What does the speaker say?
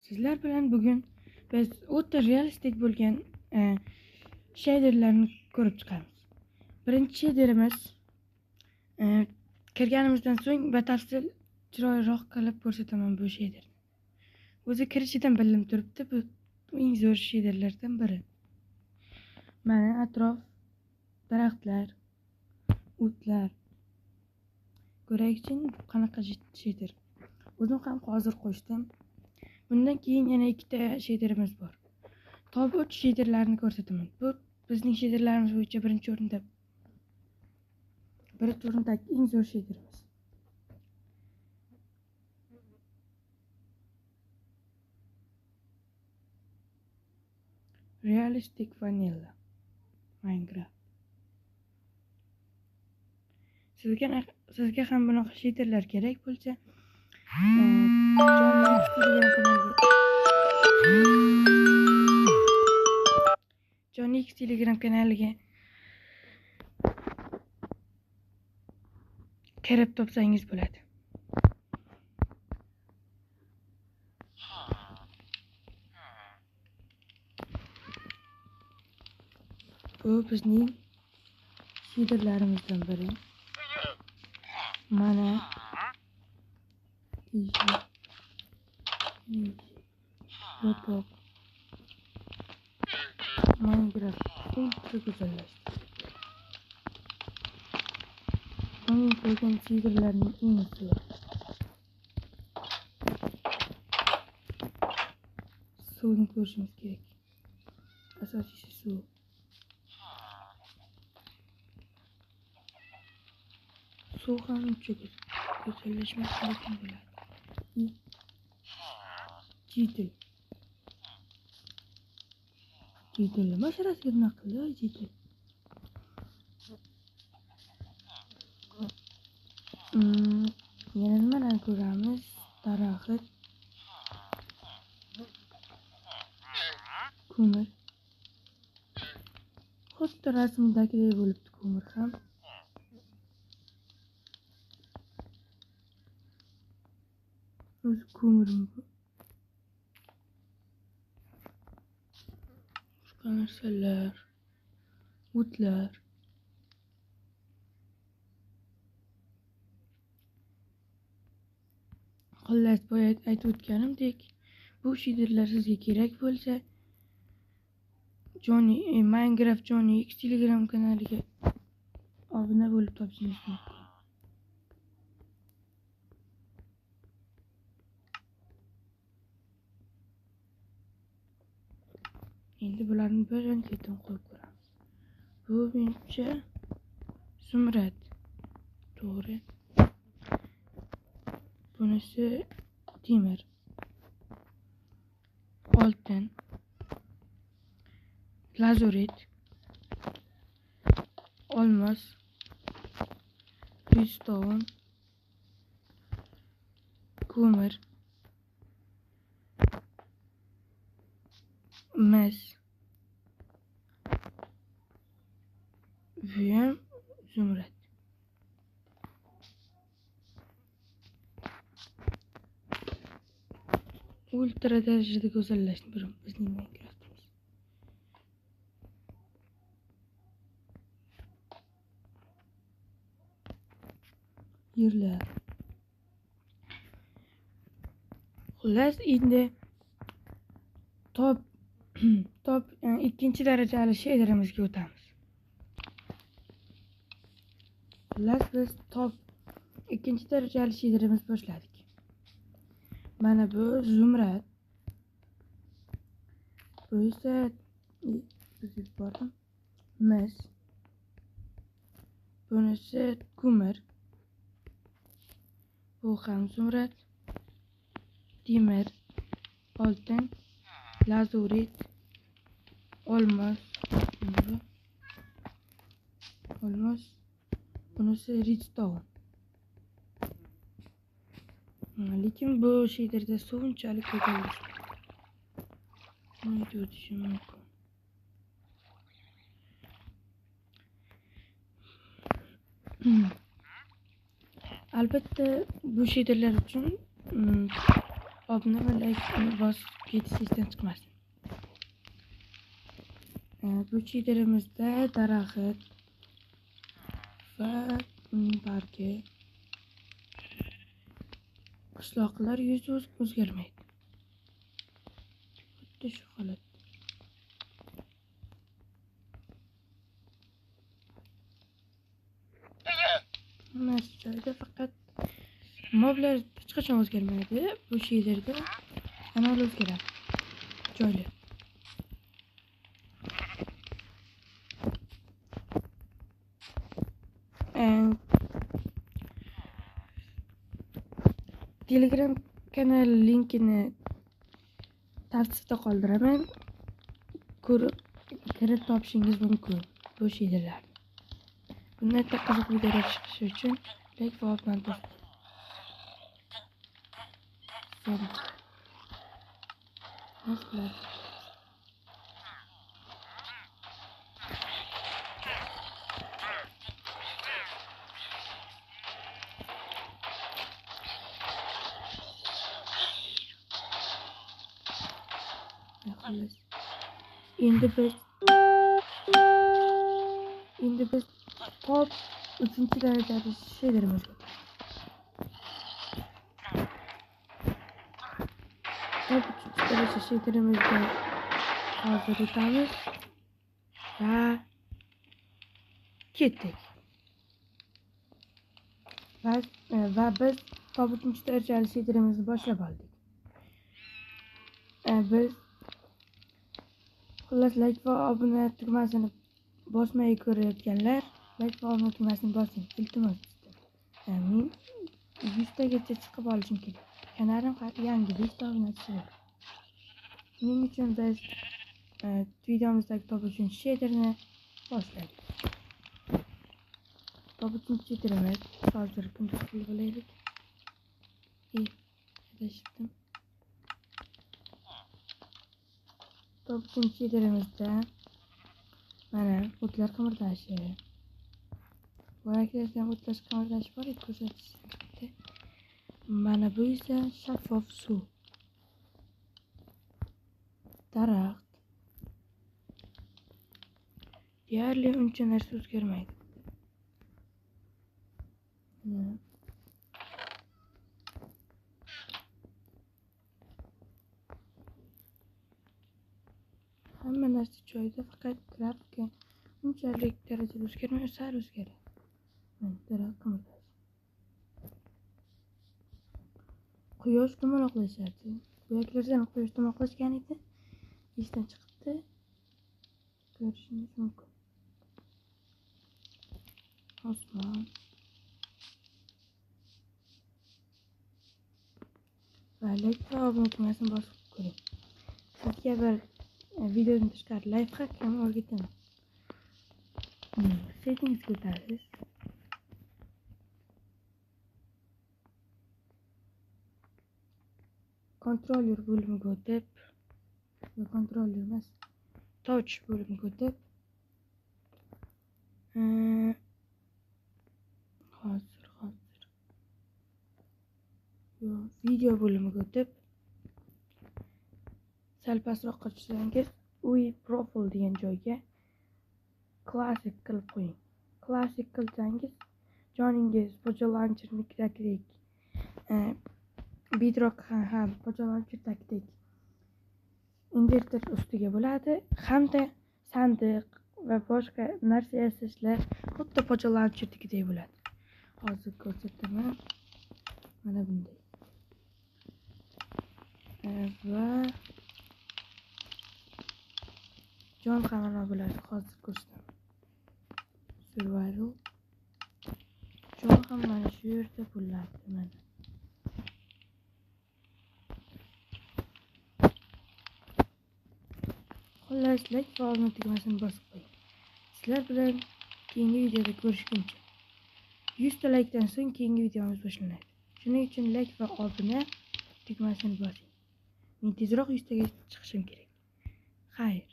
Sizlar bilan bugun biz o'ta realistik bo'lgan shaderlarni ko'rib chiqamiz. Birinchi shaderimiz kirganimizdan so'ng batafsil chiroyliroq qilib ko'rsataman bu shaderni. O'zi kirishidan bilinib turibdi, bu eng zo'r shaderlardan biri. Mana atrof, daraxtlar, o'tlar. Ko'raylik qanaqa shader. O'zim ham hozir qo'shdim. Bundan keyin yana ikkita shaderimiz bor. Top 3 shaderlarni ko'rsataman. Bu bizning shaderlarimiz bo'yicha birinchi o'rindagi eng zo'r shaderimiz. Realistic Vanilla Minecraft. Sizga ham bunaqa shaderlar kerak bo'lsa, Johnny X Telegram kanaliga kirib topsangiz bo'ladi. Bu bizning shaderlarimizdan biri. Mana Roblox Minecraft ultra go'zallashdi. Bunun ko'rgan shaderlarning eng zo'r. Suvni ko'rishimiz kerak. Asosiysi suv. Suv ham uncha go'zallashmasa lekin bo'ladi. Jidil. Masharasiga nima qildi, jidil. Yana nimalarni ko'ramiz? Daraxt. Ko'mir. Xuddi rasmdagidek bo'libdi ko'mir ham. O'zi ko'mirmi bu? Boshqa narsalar, o'tlar. Xullas, boya aytib o'tganimdek, bu shaderlar sizga kerak bo'lsa, Minecraft Johnny X Telegram kanaliga obuna bo'lib topishingiz mumkin. Endi bularni birin-ketin qo'yib ko'ramiz. Bu menimcha zumrad. To'g'ri. Bunisi temir. Oltin. Lazurit. Olmos. Redstone. Ko'mir. Mis. Buyam zumrad. Ultra darajada go'zallashdi bizning Minecraftimiz. Yerlar. Xullas, endi top ikkinchi darajali shaderimizga o'tamiz. Xullas, biz top ikkinchi darajali shaderimiz boshladik. Mana bu zumrad. Bu esa mis. Bunisi ko'mir. Bu ham zumrad. Temir, oltin, lazurit, olmos. Bunisi redstone. Lekin bu shaderda suv unchalik go'zallashmaydi. Nima aytib o'tishim mumkin? Albatta bu shaderlar uchun obuna va like bosib ketish esdan chiqmasin. Bu chedirimizda daraxt va uning bargi, qishloqlar yuzi o'zgarmaydi. Xuddi shu holat. Hammasi joyida, faqat moblar hech qachon o'zgarmaydi. Bu shaderda kanal o'zgaradi. Joylar. Telegram kanal linkini tartibda qoldiraman. Kirib topishingiz mumkin bu shaderlarni. Bunday qiziq videolar chiqishi uchun like va obuna bosing. Endi biz top 3-darajali shaderimiz bor. Top 3-daraja shaderimizda hozir o'tamiz va ketdik. Va biz top 3-darajali shaderimizni boshlab oldik. Biz xullas like va obuna tugmasini bosmay ko'rayotganlar, like va obuna tugmasini bosing. Iltimos. Men 100 tagacha chiqib olishim kerak. Kanalim hali yangi 5 ta obunachisi bor. Shuning uchun biz videomizdagi top 3 shaderni boshladik. Top 3 shaderimiz hozir kunduz qilib olaylik. Adashdim. Top 3 shaderimizda mana o'tlar qimirlashi. Voraklarda ham o'tlar qimirlashi bor edi, ko'rsatishdi. Mana bu esa shaffof suv. Daraxt. Deyarli uncha narsa o'zgarmaydi. Hamma narsa joyida, faqat grafika unchalik darajada o'zgarmaydi, sal o'zgaradi. Daraxt qimirlashi. Quyosh tomoqlashardi. Buyaklardan quyosh tomoqlashgan edi. Esdan chiqibdi. Ko'rishingiz mumkin. Osmon. Va like va obuna tugmasini bosib ko'ring. Sizga bir videodan tashqari lifehack ham o'rgataman. Settings ko'tarasiz. Controller bo'limiga o'tib, controller emas, touch bo'limiga o'tib, video bo'limiga o'tib, sal pastroqqa tushsangiz, profile degan joyga classic qilib qo'ying. Classic qilsangiz, joningiz Pojo Launcher'nikidek Bedrock ham Pojo Launcher'dagidek inverter ustiga bo'ladi, hamda sandiq va boshqa narsa yasashlar xuddi Pojo Launcher'dagidek bo'ladi. Hozir ko'rsataman. Mana bunday. Va jon ham mana bularni hozir ko'rsataman. Survival. Jon ham mana shu yerda bo'ladi. Mana. Xullas, like va obuna tugmasini bosib qo'ying. Sizlar bilan keyingi videoda ko'rishguncha. 100 ta like'dan so'ng keyingi videomiz boshlanadi. Shuning uchun like va obuna tugmasini bosing. Men tezroq 100 taga chiqishim kerak. Xayr.